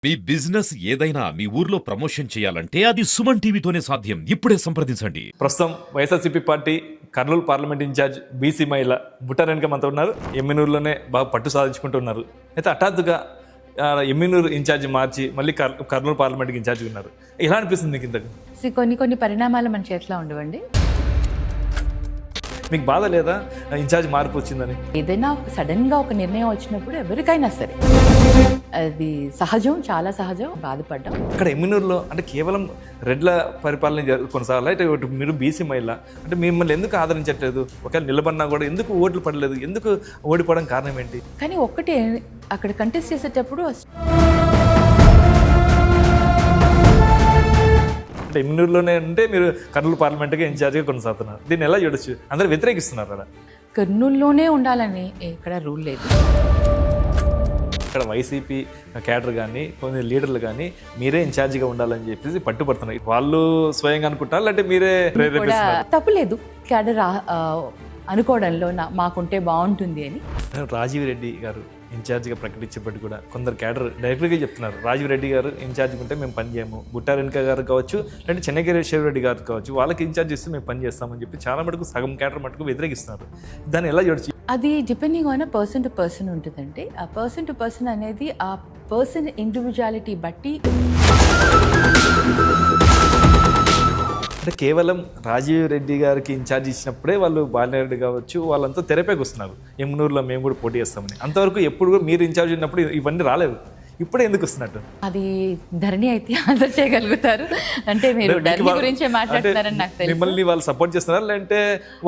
మీ business ఏదైనా మీ ఊర్లో promotion చేయాలంటే అది సుమన్ టీవీతోనే సాధ్యం. ఇప్పుడే సంప్రదించండి. ప్రస్తుతం YSRCP party Kurnool parliament incharge BC మహిళ బుట్టారెనక మనతో ఉన్నారు. ఎమ్మినూరులోనే బాగా పట్టు సాధించుకుంటున్నారు. అయితే హఠాత్తుగా ఎమ్మినూరు ఇన్ఛార్జ్ మార్చి మళ్ళీ కర్నూలు పార్లమెంట్కి ఇన్ఛార్జ్ ఉన్నారు. ఎలా అనిపిస్తుంది మీకు ఇంతకు? కొన్ని పరిణామాలు మన చేతిలో ఉండవండి. మీకు బాధ లేదా ఇన్ఛార్జ్ మార్పు వచ్చిందని? ఏదైనా సడన్గా ఒక నిర్ణయం వచ్చినప్పుడు ఎవరికైనా సరే అది సహజం, చాలా సహజం. బాధపడ్డాం. ఇక్కడ ఎమ్మినూరులో అంటే కేవలం రెడ్ల పరిపాలన కొనసాగాలి. అయితే మీరు బీసీ మహిళ అంటే మిమ్మల్ని ఎందుకు ఆదరించట్లేదు? ఒకవేళ నిలబడినా కూడా ఎందుకు ఓట్లు పడలేదు? ఎందుకు ఓడిపోవడం కారణం ఏంటి? కానీ ఒక్కటే, అక్కడ కంటెస్ట్ చేసేటప్పుడు అంటే ఎమ్మినూరులోనే ఉంటే మీరు కర్నూలు పార్లమెంట్గా ఇన్ఛార్జ్గా కొనసాగుతున్నారు. దీన్ని ఎలా చూడొచ్చు? అందరూ వ్యతిరేకిస్తున్నారు అలా. కర్నూలులోనే ఉండాలని ఇక్కడ రూల్ లేదు. ఇక్కడ వైసీపీ క్యాడర్ కానీ కొన్ని లీడర్లు కానీ మీరే ఇన్ఛార్జిగా ఉండాలని చెప్పేసి పట్టుబడుతున్నారు. వాళ్ళు స్వయంగా అనుకుంటారు అంటే మీరే ప్రేరేపిస్తున్నారు? తప్పులేదు క్యాడర్ అనుకోవడంలో మాకుంటే బాగుంటుంది అని. రాజీవ్ రెడ్డి గారు ఇన్ఛార్జిగా ప్రకటించేప్పటి కూడా కొందరు క్యాడర్ డైరెక్ట్గా చెప్తున్నారు, రాజీవ్ రెడ్డి గారు ఇన్ఛార్జ్ ఉంటే మేము పని చేయము, బుట్టారెనక గారు కావచ్చు లేదంటే చెన్నగిరి శివరెడ్డి గారు కావచ్చు, వాళ్ళకి ఇన్ఛార్జ్ ఇస్తే మేము పని చేస్తామని చెప్పి చాలా మటుకు సగం క్యాడర్ మటుకు వ్యతిరేకిస్తున్నారు. దాన్ని ఎలా చూడొచ్చు? అది depending on person to person ఉంటుందంటే ఆ పర్సన్ టు పర్సన్ అనేది ఆ పర్సన్ ఇండివిజువాలిటీ బట్టి. అంటే కేవలం రాజీవ్ రెడ్డి గారికి ఇన్ఛార్జ్ ఇచ్చినప్పుడే వాళ్ళు బాలినేరెడ్డి కావచ్చు వాళ్ళంతా తెరపైకి వస్తున్నారు. ఎమ్మినూరులో మేము కూడా పోటీ చేస్తామని. అంతవరకు ఎప్పుడు కూడా మీరు ఇన్ఛార్జ్ ఉన్నప్పుడు ఇవన్నీ రాలేదు. ఇప్పుడే ఎందుకు వస్తున్నట్టు? అది ధరణి అయితే ఆన్సర్ చేయగలుగుతారు. అంటే మీరు ధరణి గురించే మాట్లాడుతున్నారని నాకు తెలుసు. మిమ్మల్ని వాళ్ళు సపోర్ట్ చేస్తున్నారు లేదంటే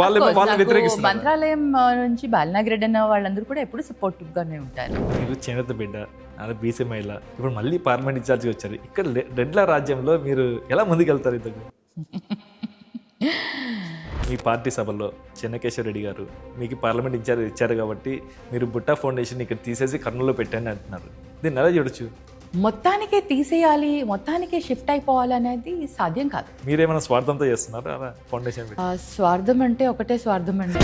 వాళ్ళని వ్యతిరేకిస్తున్నారు? మంత్రాలయం నుంచి బాలనాగిరెడ్డి అన్న వాళ్ళందరూ కూడా ఎప్పుడు సపోర్టివ్ గానే ఉంటారు. మీరు చేనేత బిడ్డ, అదే బీసీ మహిళ, ఇప్పుడు మళ్ళీ పార్లమెంట్ ఇన్ఛార్జ్గా వచ్చారు. ఇక్కడ రెడ్ల రాజ్యంలో మీరు ఎలా ముందుకు వెళ్తారు? ఇంతకు మీ పార్టీ సభలో చెన్నకేశ్వర రెడ్డి గారు మీకు పార్లమెంట్ ఇన్ఛార్జ్ ఇచ్చారు కాబట్టి మీరు బుట్టా ఫౌండేషన్ ఇక్కడ తీసేసి కర్నూలులో పెట్టారని అంటున్నారు. దీన్ని ఎలా చూడొచ్చు? మొత్తానికే తీసేయాలి, మొత్తానికే షిఫ్ట్ అయిపోవాలి అనేది సాధ్యం కాదు. మీరేమైనా స్వార్థంతో చేస్తున్నారా అలా ఫౌండేషన్? స్వార్థం అంటే ఒకటే స్వార్థం అండి.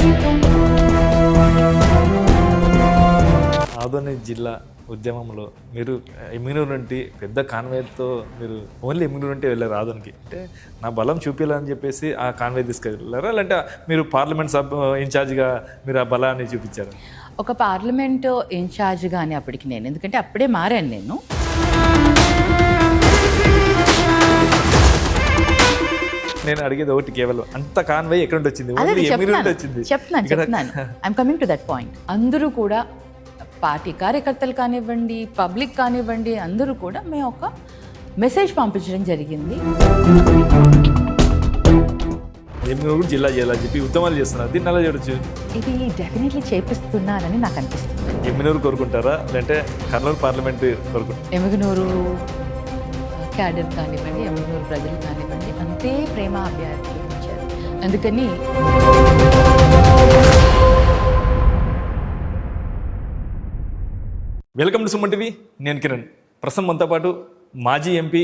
ఆదోని జిల్లా ఉద్యమంలో మీరు ఎమ్మినూరు నుండి పెద్ద కాన్వేతో మీరు ఓన్లీ ఎమ్మినూరు నుండి వెళ్ళారు ఆదోనికి. అంటే నా బలం చూపించాలని చెప్పేసి ఆ కాన్వే తీసుకెళ్ళారా లేదంటే మీరు పార్లమెంట్ ఇన్ఛార్జ్గా మీరు ఆ బలాన్ని చూపించారు? ఒక పార్లమెంట్ ఇన్ఛార్జ్గా అని అప్పటికి నేను, ఎందుకంటే అప్పుడే మారాను నేను. నేను అడిగేది ఒకటి, కేవలం అంత కాన్వే ఎక్కడ నుండి వచ్చింది? చెప్తున్నాను. I'm coming to that point. అందరూ కూడా పార్టీ కార్యకర్తలు కానివ్వండి, పబ్లిక్ కానివ్వండి, అందరూ కూడా మేము ఒక మెసేజ్ పంపించడం జరిగింది. జిల్లా చేయాలని చెప్పి ఉద్యమాలు చేస్తున్నారు. దీన్ని ఎలా చూడొచ్చు? ఇది డెఫినెట్లీ చేపిస్తున్నానని నాకు అనిపిస్తుంది. ఎమ్మినూరు కోరుకుంటారా లేదంటే కర్నూలు పార్లమెంట్ కోరుకుంటారా? ఎమ్మిగనూరు క్యాడర్ కానివ్వండి, ఎమ్మిగనూరు ప్రజలు కానివ్వండి అంతే ప్రేమ అభ్యర్థులు ఇచ్చారు. అందుకని వెల్కమ్ టు సుమన్ టీవీ. నేను కిరణ్. ప్రస్తుతం మనతో పాటు మాజీ ఎంపీ,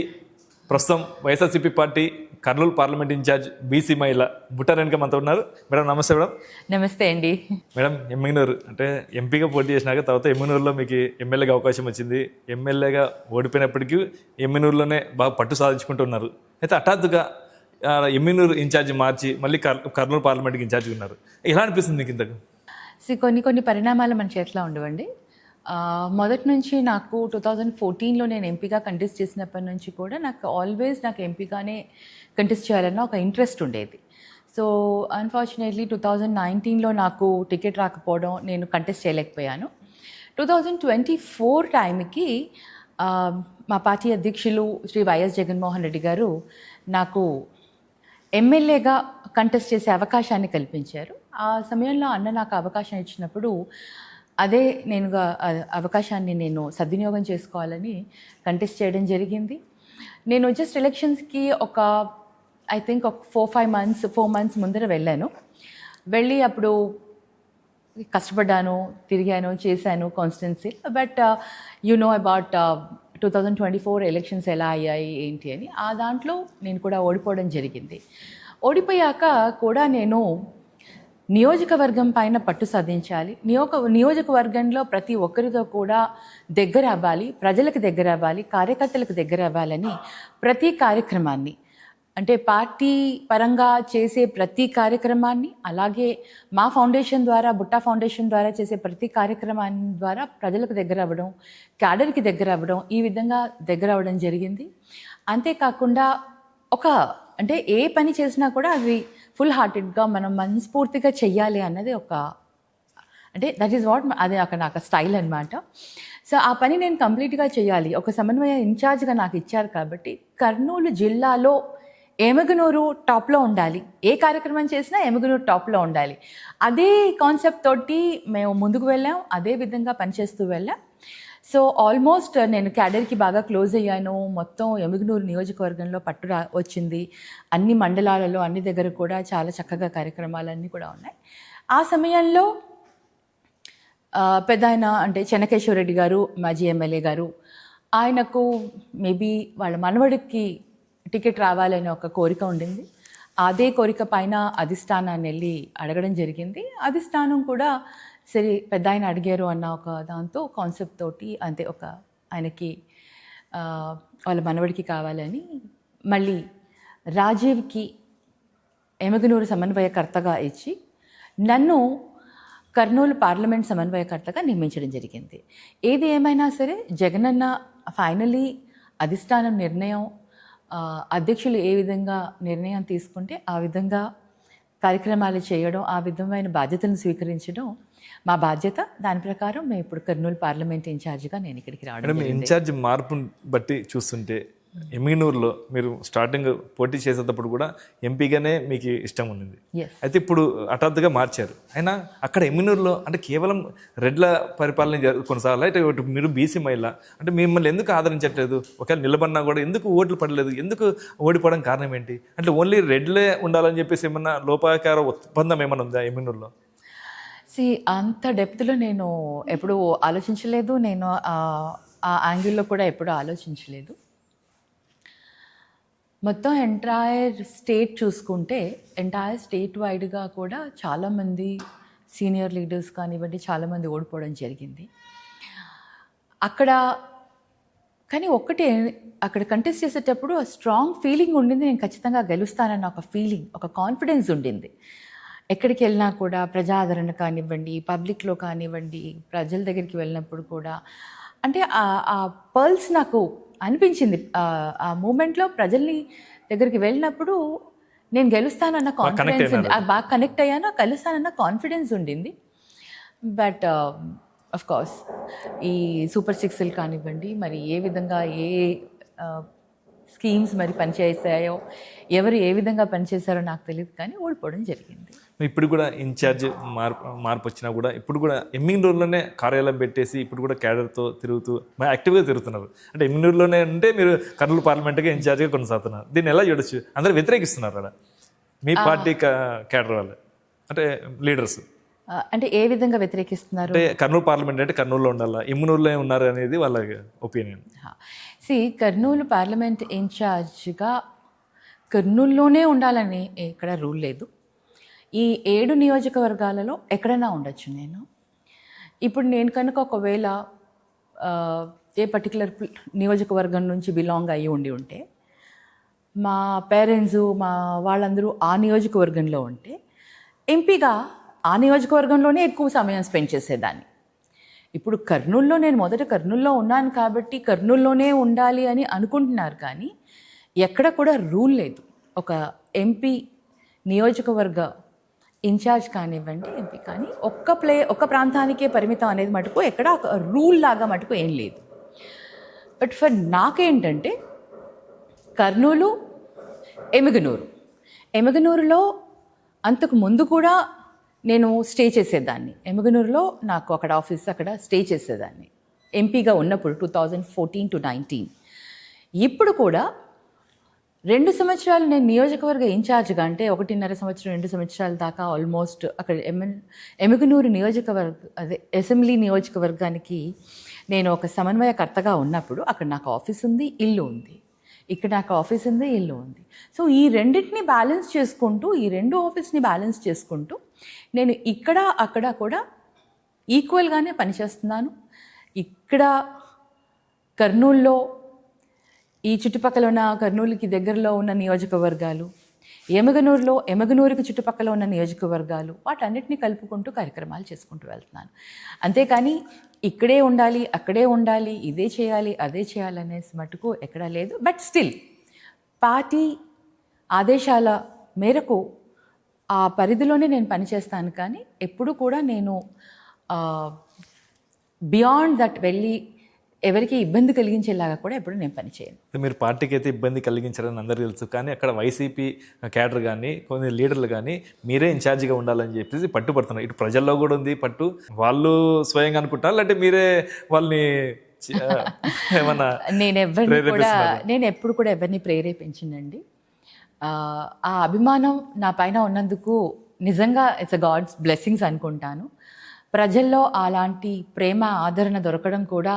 ప్రస్తుతం YSRCP party Kurnool parliament incharge BC మహిళ బుట్టారెనక మనతో ఉన్నారు. మేడం నమస్తే. మేడం నమస్తే అండి. మేడం, ఎమ్మిగనూరు అంటే ఎంపీగా పోటీ చేసినాక తర్వాత ఎమ్మిగనూరులో మీకు ఎమ్మెల్యేగా అవకాశం వచ్చింది. ఎమ్మెల్యేగా ఓడిపోయినప్పటికీ ఎమ్మిగనూరులోనే బాగా పట్టు సాధించుకుంటున్నారు. అయితే హఠాత్తుగా ఎమ్మిగనూరు ఇన్ఛార్జ్ మార్చి మళ్ళీ కర్నూలు పార్లమెంట్కి ఇన్ఛార్జ్ ఉన్నారు. ఎలా అనిపిస్తుంది మీకు ఇంతకు? కొన్ని పరిణామాలు మన చేతిలో ఉండవండి. మొదటి నుంచి నాకు 2014లో నేను ఎంపీగా కంటెస్ట్ చేసినప్పటి నుంచి కూడా నాకు ఆల్వేస్ ఎంపీగానే కంటెస్ట్ చేయాలన్న ఒక ఇంట్రెస్ట్ ఉండేది. సో అన్ఫార్చునేట్లీ 2019లో నాకు టికెట్ రాకపోవడం, నేను కంటెస్ట్ చేయలేకపోయాను. 2024 టైంకి మా పార్టీ అధ్యక్షులు శ్రీ వైఎస్ జగన్మోహన్ రెడ్డి గారు నాకు ఎమ్మెల్యేగా కంటెస్ట్ చేసే అవకాశాన్ని కల్పించారు. ఆ సమయంలో అన్న నాకు అవకాశం ఇచ్చినప్పుడు అదే అవకాశాన్ని నేను సద్వినియోగం చేసుకోవాలని కంటెస్ట్ చేయడం జరిగింది. నేను జస్ట్ ఎలక్షన్స్కి ఐ థింక్ ఒక 4 months ముందర వెళ్ళాను. వెళ్ళి అప్పుడు కష్టపడ్డాను, తిరిగాను, చేశాను constituency. But you know about 2024 elections ఎలా అయ్యాయి ఏంటి అని. ఆ దాంట్లో నేను కూడా ఓడిపోవడం జరిగింది. ఓడిపోయాక కూడా నేను నియోజకవర్గం పైన పట్టు సాధించాలి. నియోజకవర్గంలో ప్రతి ఒక్కరితో కూడా దగ్గర అవ్వాలి, ప్రజలకు దగ్గర అవ్వాలి, కార్యకర్తలకు దగ్గర అవ్వాలని ప్రతి కార్యక్రమాన్ని, అంటే పార్టీ పరంగా చేసే ప్రతి కార్యక్రమాన్ని, అలాగే మా ఫౌండేషన్ ద్వారా, బుట్టా ఫౌండేషన్ ద్వారా చేసే ప్రతి కార్యక్రమాన్ని ద్వారా ప్రజలకు దగ్గర అవ్వడం, క్యాడర్కి దగ్గర అవ్వడం, ఈ విధంగా దగ్గర అవ్వడం జరిగింది. అంతేకాకుండా అంటే ఏ పని చేసినా కూడా అది ఫుల్ హార్టెడ్గా మనం మనస్ఫూర్తిగా చెయ్యాలి అన్నది అంటే దట్ ఈస్ వాట్ అది నాకు స్టైల్ అనమాట. సో ఆ పని నేను కంప్లీట్గా చేయాలి. ఒక సమన్వయ ఇన్ఛార్జ్గా నాకు ఇచ్చారు కాబట్టి కర్నూలు జిల్లాలో ఎమగనూరు టాప్లో ఉండాలి, ఏ కార్యక్రమం చేసినా ఎమగనూరు టాప్లో ఉండాలి. అదే కాన్సెప్ట్ తోటి మేము ముందుకు వెళ్ళాం, అదే విధంగా పనిచేస్తూ వెళ్ళాం. సో ఆల్మోస్ట్ నేను క్యాడర్కి బాగా క్లోజ్ అయ్యాను. మొత్తం ఎమగనూరు నియోజకవర్గంలో వచ్చింది. అన్ని మండలాలలో అన్ని దగ్గర కూడా చాలా చక్కగా కార్యక్రమాలన్నీ కూడా ఉన్నాయి. ఆ సమయంలో పెద్ద ఆయన అంటే చెన్నకేశ్వరరెడ్డి గారు, మాజీ ఎమ్మెల్యే గారు, ఆయనకు మేబీ వాళ్ళ మనవడికి టికెట్ రావాలనే ఒక కోరిక ఉండింది. అదే కోరిక పైన అధిష్టానాన్ని వెళ్ళి అడగడం జరిగింది. అధిష్టానం కూడా సరే పెద్ద ఆయన అడిగారు అన్న ఒక దాంతో కాన్సెప్ట్ తోటి అంతే ఆయనకి వాళ్ళ మనవడికి కావాలని మళ్ళీ రాజీవ్కి ఎమగనూరు సమన్వయకర్తగా ఇచ్చి నన్ను కర్నూలు పార్లమెంట్ సమన్వయకర్తగా నియమించడం జరిగింది. ఏది ఏమైనా సరే జగనన్న ఫైనలీ అధిష్టానం నిర్ణయం, అధ్యక్షులు ఏ విధంగా నిర్ణయం తీసుకుంటే ఆ విధంగా కార్యక్రమాలు చేయడం, ఆ విధమైన బాధ్యతను స్వీకరించడం మా బాధ్యత. దాని ప్రకారం మేము ఇప్పుడు కర్నూలు పార్లమెంట్ ఇన్ఛార్జిగా నేను ఇక్కడికి రావడం. ఇన్ఛార్జ్ మార్పును బట్టి చూస్తుంటే ఎమ్మిగనూరులో మీరు స్టార్టింగ్ పోటీ చేసేటప్పుడు కూడా ఎంపీగానే మీకు ఇష్టం ఉంది. అయితే ఇప్పుడు హఠాత్తుగా మార్చారు. అయినా అక్కడ ఎమ్మిగనూరులో అంటే కేవలం రెడ్ల పరిపాలన కొనసాగాలి. అయితే మీరు బీసీ మహిళ అంటే మిమ్మల్ని ఎందుకు ఆదరించట్లేదు? ఒకవేళ నిలబడినా కూడా ఎందుకు ఓట్లు పడలేదు? ఎందుకు ఓడిపోవడం కారణం ఏంటి? అంటే ఓన్లీ రెడ్లే ఉండాలని చెప్పేసి ఏమన్నా లోపాకార ఒప్పందం ఏమైనా ఉందా ఎమ్మిగనూరులో? అంత డెప్త్లో నేను ఎప్పుడూ ఆలోచించలేదు. నేను ఆ యాంగిల్లో కూడా ఎప్పుడూ ఆలోచించలేదు. మొత్తం ఎంటైర్ స్టేట్ చూసుకుంటే ఎంటైర్ స్టేట్ వైడ్గా కూడా చాలామంది సీనియర్ లీడర్స్ కానివ్వండి చాలామంది ఓడిపోవడం జరిగింది. కానీ అక్కడ కంటెస్ట్ చేసేటప్పుడు స్ట్రాంగ్ ఫీలింగ్ ఉండింది, నేను ఖచ్చితంగా గెలుస్తానన్న ఒక ఫీలింగ్, ఒక కాన్ఫిడెన్స్ ఉండింది. ఎక్కడికి వెళ్ళినా కూడా ప్రజాదరణ కానివ్వండి, పబ్లిక్లో కానివ్వండి, ప్రజల దగ్గరికి వెళ్ళినప్పుడు కూడా అంటే ఆ పల్స్ నాకు అనిపించింది. ఆ మూమెంట్లో ప్రజల్ని దగ్గరికి వెళ్ళినప్పుడు నేను గెలుస్తానన్న కాన్ఫిడెన్స్ ఉంది, బాగా కనెక్ట్ అయ్యాను, గెలుస్తానన్న కాన్ఫిడెన్స్ ఉండింది. బట్ అఫ్ కోర్స్ ఈ సూపర్ సిక్స్లు కానివ్వండి, మరి ఏ విధంగా ఏ స్కీమ్స్ మరి పనిచేసాయో, ఎవరు ఏ విధంగా పనిచేశారో నాకు తెలియదు, కానీ ఓడిపోవడం జరిగింది. ఇప్పుడు కూడా ఇన్ఛార్జ్ మార్పు వచ్చినా కూడా ఇప్పుడు కూడా ఎమ్మిగనూరులోనే కార్యాలయం పెట్టేసి ఇప్పుడు కూడా క్యాడర్తో తిరుగుతూ యాక్టివ్గా తిరుగుతున్నారు. అంటే ఎమ్మిగనూరులోనే ఉంటే మీరు కర్నూలు పార్లమెంట్గా ఇన్ఛార్జ్గా కొనసాగుతున్నారు. దీన్ని ఎలా చూడొచ్చు? అందరూ వ్యతిరేకిస్తున్నారు అక్కడ మీ పార్టీ క్యాడర్ వాళ్ళు, అంటే లీడర్స్. అంటే ఏ విధంగా వ్యతిరేకిస్తున్నారు? అంటే కర్నూలు పార్లమెంట్ అంటే కర్నూలులో ఉండాలా, ఎమ్మిగనూరులో ఉన్నారు అనేది వాళ్ళ ఒపీనియన్. కర్నూలు పార్లమెంట్ ఇన్ఛార్జ్గా కర్నూలులోనే ఉండాలని ఇక్కడ రూల్ లేదు. ఈ 7 నియోజకవర్గాలలో ఎక్కడైనా ఉండొచ్చు. ఇప్పుడు నేను కనుక ఒకవేళ ఏ పర్టికులర్ నియోజకవర్గం నుంచి బిలాంగ్ అయ్యి ఉంటే, మా పేరెంట్స్ మా వాళ్ళందరూ ఆ నియోజకవర్గంలో ఉంటే, ఎంపీగా ఆ నియోజకవర్గంలోనే ఎక్కువ సమయం స్పెండ్ చేసేదాన్ని. ఇప్పుడు కర్నూలులో నేను మొదట కర్నూలులో ఉన్నాను కాబట్టి కర్నూలులోనే ఉండాలి అని అనుకుంటున్నారు, కానీ ఎక్కడ కూడా రూల్ లేదు. ఒక ఎంపీ నియోజకవర్గ ఇన్ఛార్జ్ కానివ్వండి, ఎంపీ కానీ ఒక్క ప్రాంతానికే పరిమితం అనేది మటుకు ఎక్కడ ఒక రూల్ లాగా మటుకు ఏం లేదు. బట్ ఫర్ నాకేంటంటే కర్నూలు, ఎమగనూరులో అంతకు ముందు కూడా నేను స్టే చేసేదాన్ని. ఎమగనూరులో నాకు అక్కడ ఆఫీస్, అక్కడ స్టే చేసేదాన్ని ఎంపీగా ఉన్నప్పుడు 2014 to 19. ఇప్పుడు కూడా 2 సంవత్సరాలు నేను నియోజకవర్గ ఇన్ఛార్జ్గా, అంటే 1.5 సంవత్సరం 2 సంవత్సరాల దాకా ఆల్మోస్ట్ అక్కడ ఎమగనూరు అసెంబ్లీ నియోజకవర్గానికి నేను ఒక సమన్వయకర్తగా ఉన్నప్పుడు అక్కడ నాకు ఆఫీస్ ఉంది, ఇల్లు ఉంది. ఇక్కడ నాకు ఆఫీస్ ఉంది, ఇల్లు ఉంది. సో ఈ రెండింటిని బ్యాలెన్స్ చేసుకుంటూ, ఈ 2 ఆఫీస్ని బ్యాలెన్స్ చేసుకుంటూ నేను ఇక్కడ అక్కడ కూడా ఈక్వల్గానే పనిచేస్తున్నాను. ఇక్కడ కర్నూలులో ఈ చుట్టుపక్కల ఉన్న కర్నూలుకి దగ్గరలో ఉన్న నియోజకవర్గాలు, ఎమగనూరుకి చుట్టుపక్కల ఉన్న నియోజకవర్గాలు, వాటన్నిటిని కలుపుకుంటూ కార్యక్రమాలు చేసుకుంటూ వెళ్తున్నాను. అంతేకాని ఇక్కడే ఉండాలి, అక్కడే ఉండాలి, ఇదే చేయాలి, అదే చేయాలి అనేసి మటుకు ఎక్కడా లేదు. బట్ స్టిల్ పార్టీ ఆదేశాల మేరకు ఆ పరిధిలోనే నేను పనిచేస్తాను. కానీ ఎప్పుడు కూడా నేను బియాండ్ దట్ వెళ్ళి ఎవరికి ఇబ్బంది కలిగించేలాగా కూడా ఎప్పుడు నేను పనిచేయను. మీరు పార్టీకి అయితే ఇబ్బంది కలిగించారని అందరికీ తెలుసు, కానీ అక్కడ వైసీపీ క్యాడర్ కానీ కొన్ని లీడర్లు కానీ మీరే ఇన్ఛార్జిగా ఉండాలని చెప్పేసి పట్టుపడుతున్నారు. ఇటు ప్రజల్లో కూడా ఉంది పట్టు. వాళ్ళు స్వయంగా అనుకుంటారు అంటే మీరే వాళ్ళని ఏమన్నా? నేను ఎప్పుడు కూడా ఎవరిని ప్రేరేపించిందండి. ఆ అభిమానం నా పైన ఉన్నందుకు నిజంగా ఇట్స్ అ గాడ్స్ బ్లెస్సింగ్స్ అనుకుంటాను. ప్రజల్లో అలాంటి ప్రేమ ఆదరణ దొరకడం కూడా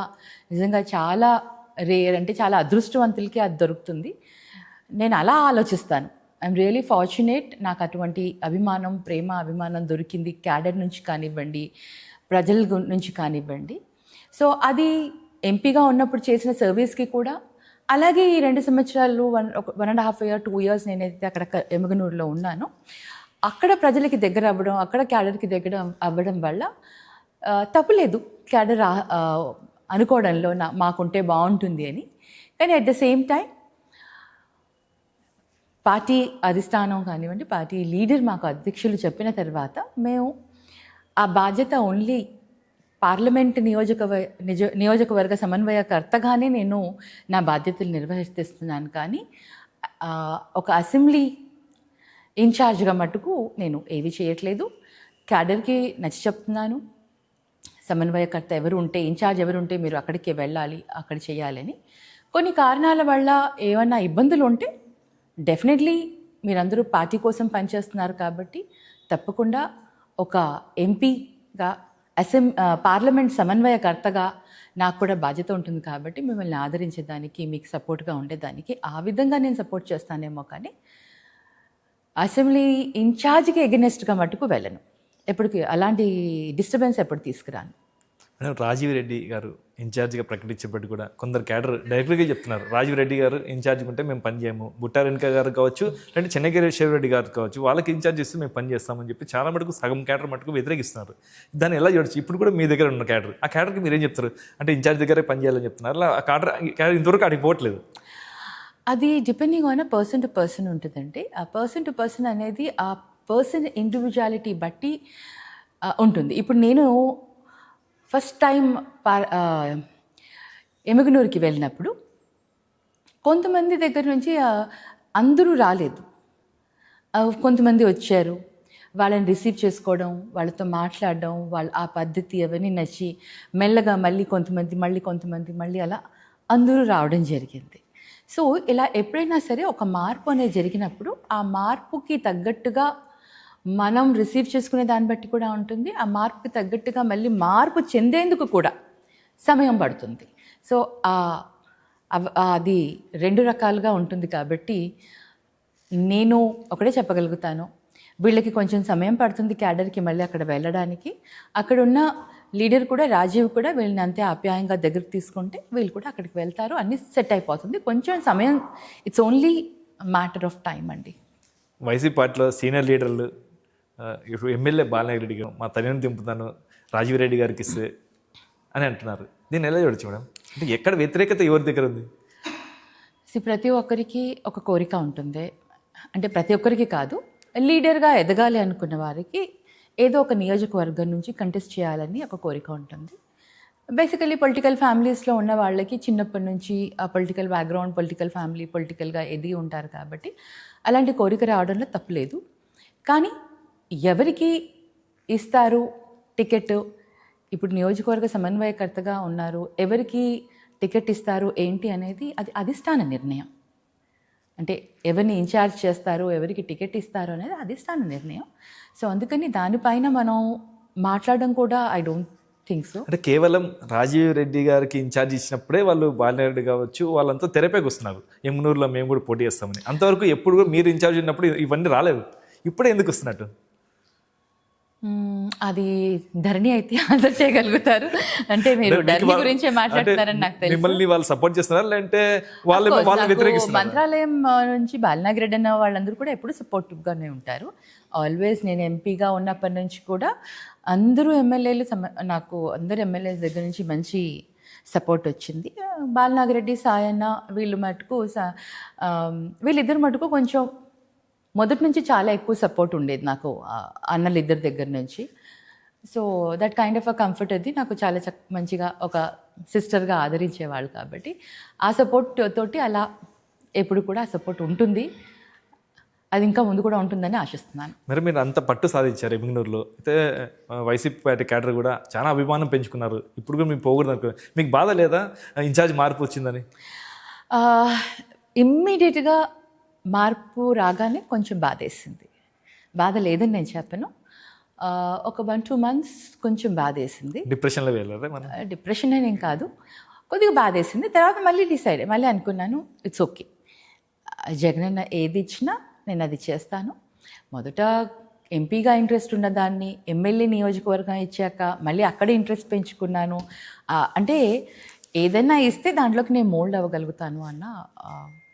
నిజంగా చాలా రేర్, అంటే చాలా అదృష్టవంతులకి అది దొరుకుతుంది. నేను అలా ఆలోచిస్తాను. ఐఎమ్ రియలీ ఫార్చునేట్, నాకు అటువంటి అభిమానం దొరికింది క్యాడర్ నుంచి కానివ్వండి, ప్రజల నుంచి కానివ్వండి. సో అది ఎంపీగా ఉన్నప్పుడు చేసిన సర్వీస్కి కూడా, అలాగే ఈ 2 సంవత్సరాలు 1.5 year 2 years నేనైతే అక్కడ ఎమగనూరులో ఉన్నానో అక్కడ ప్రజలకి దగ్గర అవ్వడం, అక్కడ క్యాడర్కి దగ్గర అవ్వడం వల్ల తప్పులేదు క్యాడర్ అనుకోవడంలో మాకుంటే బాగుంటుంది అని. కానీ at the same time party అధిష్టానం కానివ్వండి, పార్టీ లీడర్ మాకు అధ్యక్షులు చెప్పిన తర్వాత మేము ఆ బాధ్యత ఓన్లీ పార్లమెంట్ నియోజకవర్గ సమన్వయకర్తగానే నేను నా బాధ్యతలు నిర్వహిస్తున్నాను. కానీ ఒక అసెంబ్లీ ఇన్ఛార్జ్గా మటుకు నేను ఏది చేయట్లేదు. క్యాడర్కి నచ్చి చెప్తున్నాను, సమన్వయకర్త ఎవరు ఉంటే, ఇన్ఛార్జ్ ఎవరు ఉంటే మీరు అక్కడికి వెళ్ళాలి, అక్కడ చేయాలని. కొన్ని కారణాల వల్ల ఏమన్నా ఇబ్బందులు ఉంటే డెఫినెట్లీ మీరందరూ పార్టీ కోసం పనిచేస్తున్నారు కాబట్టి తప్పకుండా ఒక ఎంపీగా పార్లమెంట్ సమన్వయకర్తగా నాకు కూడా బాధ్యత ఉంటుంది. కాబట్టి మిమ్మల్ని ఆదరించేదానికి, మీకు సపోర్ట్గా ఉండేదానికి ఆ విధంగా నేను సపోర్ట్ చేస్తానేమో, కానీ అసెంబ్లీ ఇన్ఛార్జ్కి ఎగనెస్ట్గా మటుకు వెళ్ళను. ఎప్పటికీ అలాంటి డిస్టర్బెన్స్ ఎప్పుడు తీసుకురాను. రాజీవ్ రెడ్డి గారు ఇన్ఛార్జిగా ప్రకటించేప్పటికి కూడా కొందరు క్యాడర్ డైరెక్ట్గా చెప్తున్నారు, రాజీవ్ రెడ్డి గారు ఇన్ఛార్జ్ ఉంటే మేము పని చేయము, బుట్టా వెనుక గారు కావచ్చు, అంటే చెన్నగిరి శివరెడ్డి గారు కావచ్చు, వాళ్ళకి ఇన్ఛార్జ్ ఇస్తే మేము పని చేస్తామని చెప్పి చాలా మటుకు సగం క్యాడర్ మటుకు వ్యతిరేకిస్తున్నారు. దాన్ని ఎలా చూడొచ్చు? ఇప్పుడు కూడా మీ దగ్గర ఉన్న క్యాడర్, ఆ క్యాడర్కి మీరేం చెప్తారు? అంటే ఇన్ఛార్జ్ దగ్గరే పని చేయాలని చెప్తున్నారు, ఆ క్యాడర్ ఇంతవరకు అడిగిపోవట్లేదు. అది depending on person to person ఉంటుందండి. ఆ పర్సన్ టు పర్సన్ అనేది ఆ పర్సన్ ఇండివిజువాలిటీ బట్టి ఉంటుంది. ఇప్పుడు నేను ఫస్ట్ టైం ఎమగనూరుకి వెళ్ళినప్పుడు కొంతమంది దగ్గర నుంచి అందరూ రాలేదు, కొంతమంది వచ్చారు. వాళ్ళని రిసీవ్ చేసుకోవడం, వాళ్ళతో మాట్లాడడం, వాళ్ళ ఆ పద్ధతి అవన్నీ నచ్చి మెల్లగా మళ్ళీ కొంతమంది అలా అందరూ రావడం జరిగింది. సో ఇలా ఎప్పుడైనా సరే ఒక మార్పు అనేది జరిగినప్పుడు ఆ మార్పుకి తగ్గట్టుగా మనం రిసీవ్ చేసుకునే దాన్ని బట్టి కూడా ఉంటుంది. ఆ మార్పుకి తగ్గట్టుగా మళ్ళీ మార్పు చెందేందుకు కూడా సమయం పడుతుంది. సో అది 2 రకాలుగా ఉంటుంది. కాబట్టి నేను ఒకటే చెప్పగలుగుతాను, వీళ్ళకి కొంచెం సమయం పడుతుంది క్యాడర్కి మళ్ళీ అక్కడ వెళ్ళడానికి. అక్కడున్న లీడర్ కూడా, రాజీవ్ కూడా వీళ్ళని అంతే ఆప్యాయంగా దగ్గరికి తీసుకుంటే వీళ్ళు కూడా అక్కడికి వెళ్తారు, అన్నీ సెట్ అయిపోతుంది. కొంచెం సమయం, it's only matter of time అండి. వైసీపీ పార్టీలో సీనియర్ లీడర్లు ఇప్పుడు ఎమ్మెల్యే బాలనాగిరెడ్డి గారు మా తల్లిని దింపుతాను రాజీవ్ రెడ్డి గారికి ఇస్తే అని అంటున్నారు. దీన్ని ఎలా చూడొచ్చు మేడం? అంటే ఎక్కడ వ్యతిరేకత ఎవరి దగ్గర ఉంది? ప్రతి ఒక్కరికి ఒక కోరిక ఉంటుంది. అంటే ప్రతి ఒక్కరికి కాదు, లీడర్గా ఎదగాలి అనుకున్న వారికి ఏదో ఒక నియోజకవర్గం నుంచి కంటెస్ట్ చేయాలని ఒక కోరిక ఉంటుంది. బేసికలీ పొలిటికల్ ఫ్యామిలీస్లో ఉన్న వాళ్ళకి చిన్నప్పటి నుంచి ఆ పొలిటికల్ బ్యాక్గ్రౌండ్, పొలిటికల్ ఫ్యామిలీ, పొలిటికల్గా ఎదిగి ఉంటారు కాబట్టి అలాంటి కోరిక రావడంలో తప్పులేదు. కానీ ఎవరికి ఇస్తారు టికెట్, ఇప్పుడు నియోజకవర్గ సమన్వయకర్తగా ఉన్నారు, ఎవరికి టికెట్ ఇస్తారు ఏంటి అనేది అది అధిష్టాన నిర్ణయం. అంటే ఎవరిని ఇన్ఛార్జ్ చేస్తారు, ఎవరికి టికెట్ ఇస్తారు అనేది అధిష్టాన నిర్ణయం. సో అందుకని దానిపైన మనం మాట్లాడడం కూడా ఐ డోంట్ థింక్ సో. అంటే కేవలం రాజీవ్ రెడ్డి గారికి ఇన్ఛార్జ్ ఇచ్చినప్పుడే వాళ్ళు బాలనారెడ్డి కావచ్చు వాళ్ళంతా తెరపైకి వస్తున్నారు, ఎమ్నూరులో మేము కూడా పోటీ చేస్తామని. అంతవరకు ఎప్పుడు కూడా మీరు ఇన్ఛార్జ్ ఉన్నప్పుడు ఇవన్నీ రాలేదు, ఇప్పుడే ఎందుకు వస్తున్నట్టు? అది ధరణి అయితే ఆన్సర్ చేయగలుగుతారు. అంటే మీరు ఢిల్లీ గురించే మాట్లాడుతున్నారని నాకు తెలుసు. మిమ్మల్ని వాళ్ళు సపోర్ట్ చేస్తున్నారు లేదంటే వాళ్ళు నాకు వ్యతిరేకిస్తున్నారు? మంత్రాలయం నుంచి బాలనాగిరెడ్డి అన్న వాళ్ళందరూ కూడా ఎప్పుడు సపోర్టివ్గానే ఉంటారు. ఆల్వేస్ నేను ఎంపీగా ఉన్నప్పటి నుంచి కూడా అందరూ ఎమ్మెల్యేలు నాకు అందరు ఎమ్మెల్యేస్ దగ్గర నుంచి మంచి సపోర్ట్ వచ్చింది. బాలనాగిరెడ్డి, సాయన్న వీళ్ళు మటుకు వీళ్ళిద్దరు మటుకు కొంచెం మొదటి నుంచి చాలా ఎక్కువ సపోర్ట్ ఉండేది నాకు అన్నలు ఇద్దరి దగ్గర నుంచి. So that kind of a comfort అది నాకు చాలా మంచిగా ఒక సిస్టర్గా ఆదరించేవాళ్ళు. కాబట్టి ఆ సపోర్ట్ తోటి అలా ఎప్పుడు కూడా ఆ సపోర్ట్ ఉంటుంది. అది ఇంకా ముందు కూడా ఉంటుందని ఆశిస్తున్నాను. మరి మీరు అంత పట్టు సాధించారు ఎమ్మిగనూరులో. అయితే వైసీపీ పార్టీ క్యాడర్ కూడా చాలా అభిమానం పెంచుకున్నారు. ఇప్పుడు కూడా మీకు పోకూడదు అనుకో, మీకు బాధ లేదా ఇన్ఛార్జ్ మార్పు వచ్చిందని? ఇమ్మీడియట్గా మార్పు రాగానే కొంచెం బాధేసింది. బాధ లేదని నేను చెప్పను. ఒక 1-2 months కొంచెం బాధేసింది. డిప్రెషన్లో వెళ్ళారా? మన డిప్రెషన్ అనేం కాదు, కొద్దిగా బాధేసింది. తర్వాత మళ్ళీ అనుకున్నాను ఇట్స్ ఓకే, జగనన్న ఏది ఇచ్చినా నేను అది చేస్తాను. మొదట ఎంపీగా ఇంట్రెస్ట్ ఉన్నదాన్ని ఎమ్మెల్యే నియోజకవర్గం ఇచ్చాక మళ్ళీ అక్కడే ఇంట్రెస్ట్ పెంచుకున్నాను. అంటే ఏదైనా ఇస్తే దాంట్లోకి నేను మోల్డ్ అవ్వగలుగుతాను అన్న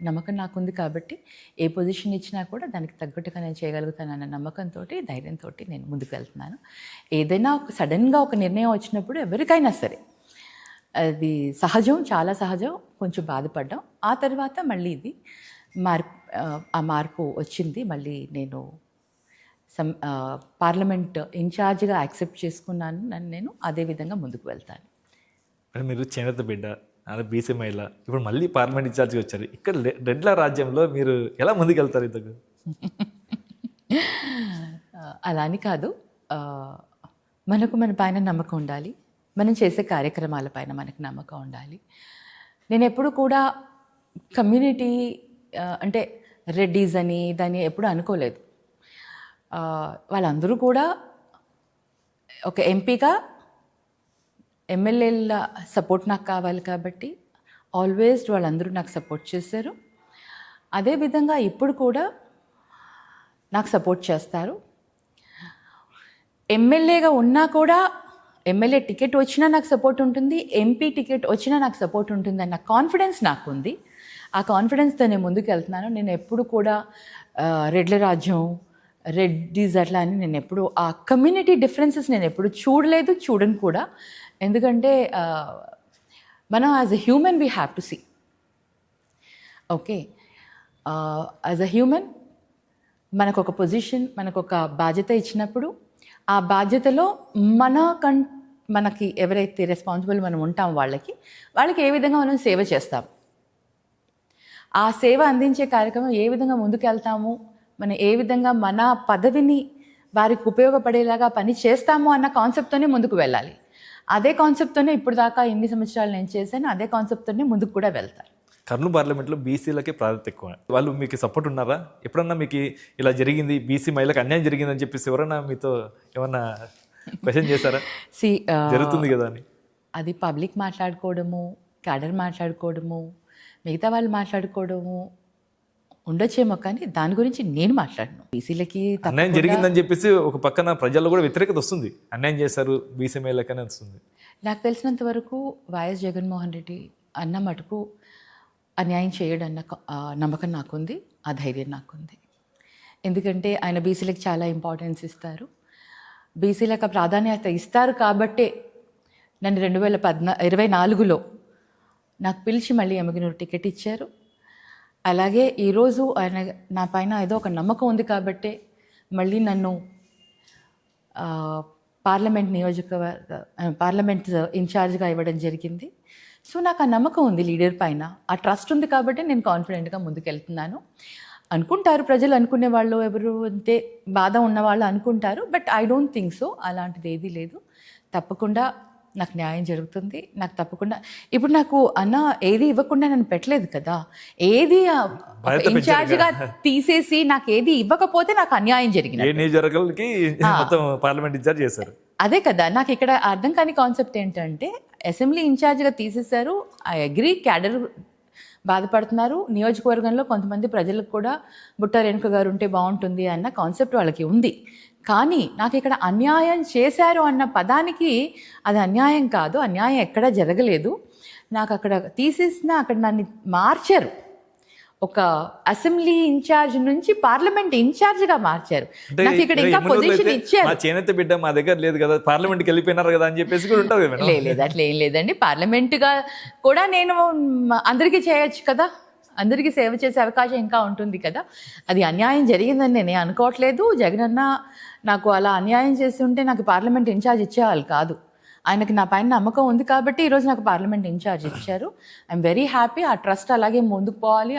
నమ్మకం నాకుంది. కాబట్టి ఏ పొజిషన్ ఇచ్చినా కూడా దానికి తగ్గట్టుగా నేను చేయగలుగుతానన్న నమ్మకంతో, ధైర్యంతో నేను ముందుకు వెళ్తున్నాను. ఏదైనా సడన్గా ఒక నిర్ణయం వచ్చినప్పుడు ఎవరికైనా సరే అది సహజం, చాలా సహజం. కొంచెం బాధపడ్డాం. ఆ తర్వాత మళ్ళీ ఇది ఆ మార్పు వచ్చింది. మళ్ళీ నేను పార్లమెంట్ ఇన్ఛార్జ్గా యాక్సెప్ట్ చేసుకున్నాను. నేను అదే విధంగా ముందుకు వెళ్తాను. మరి మీరు చేనేత బిడ్డ, అదే బీసీ మహిళ, ఇప్పుడు మళ్ళీ పార్లమెంట్ ఇన్ఛార్జ్గా వచ్చారు. ఇక్కడ రెడ్ల రాజ్యంలో మీరు ఎలా ముందుకు వెళ్తారు? ఇంతకు అలా అని కాదు, మనకు మన పైన నమ్మకం ఉండాలి. మనం చేసే కార్యక్రమాల పైన మనకు నమ్మకం ఉండాలి. నేను ఎప్పుడు కూడా కమ్యూనిటీ అంటే రెడ్డీస్ అని దాన్ని ఎప్పుడు అనుకోలేదు. వాళ్ళందరూ కూడా ఒక ఎంపీగా ఎమ్మెల్యేల సపోర్ట్ నాకు కావాలి కాబట్టి ఆల్వేస్ వాళ్ళందరూ నాకు సపోర్ట్ చేశారు. అదేవిధంగా ఇప్పుడు కూడా నాకు సపోర్ట్ చేస్తారు. ఎమ్మెల్యేగా ఉన్నా కూడా ఎమ్మెల్యే టికెట్ వచ్చినా నాకు సపోర్ట్ ఉంటుంది, ఎంపీ టికెట్ వచ్చినా నాకు సపోర్ట్ ఉంటుంది అన్న కాన్ఫిడెన్స్ నాకు ఉంది. ఆ కాన్ఫిడెన్స్తో నేను ముందుకు వెళ్తున్నాను. నేను ఎప్పుడు కూడా రెడ్ల రాజ్యం, రెడ్డీస్ అట్లా అని నేను ఎప్పుడు ఆ కమ్యూనిటీ డిఫరెన్సెస్ నేను ఎప్పుడు చూడలేదు, చూడను కూడా. ఎందుకంటే మనం as a human we have to see, okay, as a human మనకు ఒక పొజిషన్, మనకు ఒక బాధ్యత ఇచ్చినప్పుడు ఆ బాధ్యతలో మనకి ఎవరైతే రెస్పాన్సిబుల్ మనం ఉంటాం వాళ్ళకి ఏ విధంగా మనం సేవ చేస్తాం, ఆ సేవ అందించే కార్యక్రమం ఏ విధంగా ముందుకెళ్తాము, మనం ఏ విధంగా మన పదవిని వారికి ఉపయోగపడేలాగా పని చేస్తాము అన్న కాన్సెప్ట్తోనే ముందుకు వెళ్ళాలి. అదే కాన్సెప్ట్తోనే ఇప్పుడు దాకా ఎన్ని సంవత్సరాలు నేను చేశాను, అదే కాన్సెప్ట్తోనే ముందుకు కూడా వెళ్తారు. కర్నూలు పార్లమెంట్లో బీసీలకే ప్రాధాన్యత ఎక్కువ. వాళ్ళు మీకు సపోర్ట్ ఉన్నారా? ఎప్పుడన్నా మీకు ఇలా జరిగింది, బీసీ మహిళలకు అన్యాయం జరిగిందని చెప్పేసి ఎవరన్నా మీతో ఏమన్నా క్వశ్చన్ చేశారా? జరుగుతుంది కదా అని. అది పబ్లిక్ మాట్లాడుకోవడము, క్యాడర్ మాట్లాడుకోవడము, మిగతా వాళ్ళు మాట్లాడుకోవడము ఉండొచ్చేమో, కానీ దాని గురించి నేను మాట్లాడను. బీసీలకి అన్యాయం జరిగిందని చెప్పేసి ఒక పక్కన ప్రజల్లో కూడా వ్యతిరేకత వస్తుంది. అన్యాయం చేశారు బీసీ మహిళకనే వస్తుంది. నాకు తెలిసినంత వరకు వైఎస్ జగన్మోహన్ రెడ్డి అన్న మటుకు అన్యాయం చేయడన్న నమ్మకం నాకుంది, ఆ ధైర్యం నాకుంది. ఎందుకంటే ఆయన బీసీలకు చాలా ఇంపార్టెన్స్ ఇస్తారు, బీసీలకు ప్రాధాన్యత ఇస్తారు. కాబట్టే నన్ను 2024లో నాకు పిలిచి మళ్ళీ ఎమ్మిగనూరు టికెట్ ఇచ్చారు. అలాగే ఈరోజు ఆయన నా పైన ఏదో ఒక నమ్మకం ఉంది కాబట్టే మళ్ళీ నన్ను పార్లమెంట్ ఇన్ఛార్జ్గా ఇవ్వడం జరిగింది. సో నాకు ఆ నమ్మకం ఉంది లీడర్ పైన, ఆ ట్రస్ట్ ఉంది కాబట్టి నేను కాన్ఫిడెంట్గా ముందుకెళ్తున్నాను. అనుకుంటారు ప్రజలు, అనుకునే వాళ్ళు ఎవరు అంటే బాధ ఉన్నవాళ్ళు అనుకుంటారు, but I don't think so. అలాంటిది ఏదీ లేదు. తప్పకుండా నాకు న్యాయం జరుగుతుంది. నాకు తప్పకుండా ఇప్పుడు నాకు అన్న ఏది ఇవ్వకుండా నన్ను పెట్టలేదు కదా, ఏది ఇన్ఛార్జ్గా తీసేసి నాకు ఏది ఇవ్వకపోతే నాకు అన్యాయం జరిగింది. పార్లమెంట్ ఇన్ఛార్జ్ చేశారు. అదే కదా నాకు ఇక్కడ అర్థం కాని కాన్సెప్ట్ ఏంటంటే, అసెంబ్లీ ఇన్ఛార్జ్గా తీసేశారు. ఐ అగ్రీ, క్యాడర్ బాధపడుతున్నారు. నియోజకవర్గంలో కొంతమంది ప్రజలకు కూడా బుట్ట రేణుక గారు ఉంటే బాగుంటుంది అన్న కాన్సెప్ట్ వాళ్ళకి ఉంది. కానీ నాకు ఇక్కడ అన్యాయం చేశారు అన్న పదానికి అది అన్యాయం కాదు, అన్యాయం ఎక్కడా జరగలేదు. నాకు అక్కడ తీసేసిన అక్కడ నన్ను మార్చారు, ఒక అసెంబ్లీ ఇన్ఛార్జ్ నుంచి పార్లమెంట్ ఇన్ఛార్జ్గా మార్చారు. నాకు ఇక్కడ ఇంకా పొజిషన్ ఇచ్చారు. మా చేనేత బిడ్డ మా దగ్గర లేదు కదా, పార్లమెంట్కి వెళ్ళిపోయినారు కదా అని చెప్పేసి కూడా ఉంటుంది కదా. లేదు అట్లా ఏం లేదండి. పార్లమెంటుగా కూడా నేను అందరికీ చేయొచ్చు కదా, అందరికీ సేవ చేసే అవకాశం ఇంకా ఉంటుంది కదా. అది అన్యాయం జరిగిందని నేను అనుకోవట్లేదు. జగనన్న నాకు అలా అన్యాయం చేసి ఉంటే నాకు పార్లమెంట్ ఇన్ఛార్జ్ ఇచ్చేవాళ్ళు కాదు. ఆయనకి నా పైన నమ్మకం ఉంది కాబట్టి ఈరోజు నాకు పార్లమెంట్ ఇన్ఛార్జ్ ఇచ్చారు. I'm very happy. ఆ ట్రస్ట్ అలాగే ముందుకు పోవాలి,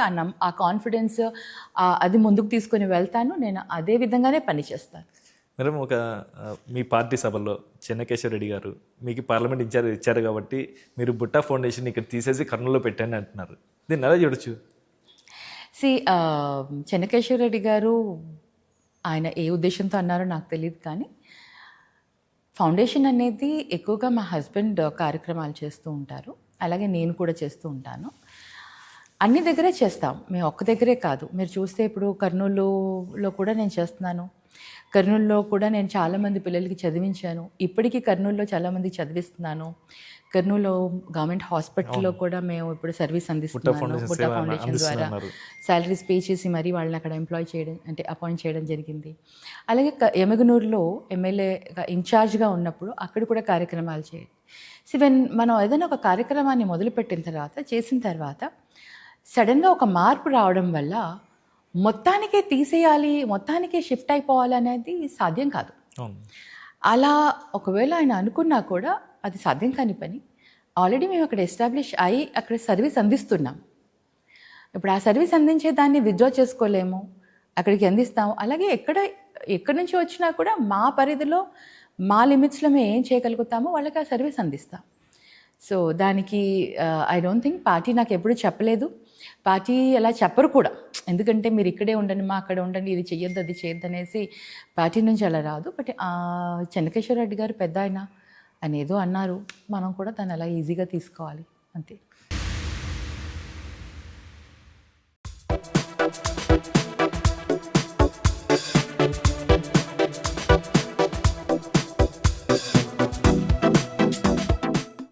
ఆ కాన్ఫిడెన్స్ అది ముందుకు తీసుకుని వెళ్తాను. నేను అదే విధంగానే పనిచేస్తాను. మేడం, మీ పార్టీ సభలో చెన్నకేశ్వర రెడ్డి గారు మీకు పార్లమెంట్ ఇన్ఛార్జ్ ఇచ్చారు కాబట్టి మీరు బుట్టా ఫౌండేషన్ ఇక్కడ తీసేసి కర్నూలులో పెట్టాను అంటున్నారు. దీన్ని ఎలా చూడొచ్చు? చెన్నకేశ్వర రెడ్డి గారు ఆయన ఏ ఉద్దేశంతో అన్నారో నాకు తెలియదు, కానీ ఫౌండేషన్ అనేది ఎక్కువగా మా హస్బెండ్ కార్యక్రమాలు చేస్తూ ఉంటారు, అలాగే నేను కూడా చేస్తూ ఉంటాను. అన్ని దగ్గరే చేస్తాం, మేము ఒక్క దగ్గరే కాదు. మీరు చూస్తే ఇప్పుడు కర్నూలులో కూడా నేను చేస్తున్నాను. కర్నూలులో కూడా నేను చాలామంది పిల్లలకి చదివించాను. ఇప్పటికీ కర్నూలులో చాలామందికి చదివిస్తున్నాను. కర్నూలు గవర్నమెంట్ హాస్పిటల్లో కూడా మేము ఇప్పుడు సర్వీస్ అందిస్తున్నాము. బుట్టా ఫౌండేషన్ ద్వారా శాలరీస్ పే చేసి మరీ వాళ్ళని అక్కడ ఎంప్లాయ్ చేయడం, అంటే అపాయింట్ చేయడం జరిగింది. అలాగే ఎమగనూరులో ఎమ్మెల్యేగా ఇన్ఛార్జ్గా ఉన్నప్పుడు అక్కడ కూడా కార్యక్రమాలు చేయాలి. మనం ఏదైనా ఒక కార్యక్రమాన్ని మొదలుపెట్టిన తర్వాత, చేసిన తర్వాత సడన్గా ఒక మార్పు రావడం వల్ల మొత్తానికే తీసేయాలి, మొత్తానికే షిఫ్ట్ అయిపోవాలి అనేది సాధ్యం కాదు. అలా ఒకవేళ ఆయన అనుకున్నా కూడా అది సాధ్యం కాని పని. ఆల్రెడీ మేము అక్కడ ఎస్టాబ్లిష్ అయ్యి అక్కడ సర్వీస్ అందిస్తున్నాం. ఇప్పుడు ఆ సర్వీస్ అందించే దాన్ని విత్డ్రా చేసుకోలేము, అక్కడికి అందిస్తాము. అలాగే ఎక్కడి నుంచి వచ్చినా కూడా మా పరిధిలో, మా లిమిట్స్లో మేము ఏం చేయగలుగుతామో వాళ్ళకి ఆ సర్వీస్ అందిస్తాం. సో దానికి ఐ డోంట్ థింక్ పార్టీ నాకు ఎప్పుడు చెప్పలేదు, పార్టీ అలా చెప్పరు కూడా. ఎందుకంటే మీరు ఇక్కడే ఉండండి, మా అక్కడ ఉండండి, ఇది చెయ్యొద్దు అది చేయొద్దు అనేసి పార్టీ నుంచి అలా రాదు. బట్ చెన్నకేశ్వర రెడ్డి గారు పెద్ద ఆయన ఏదో అన్నారు, మనం కూడా దాన్ని అలా ఈజీగా తీసుకోవాలి అంతే.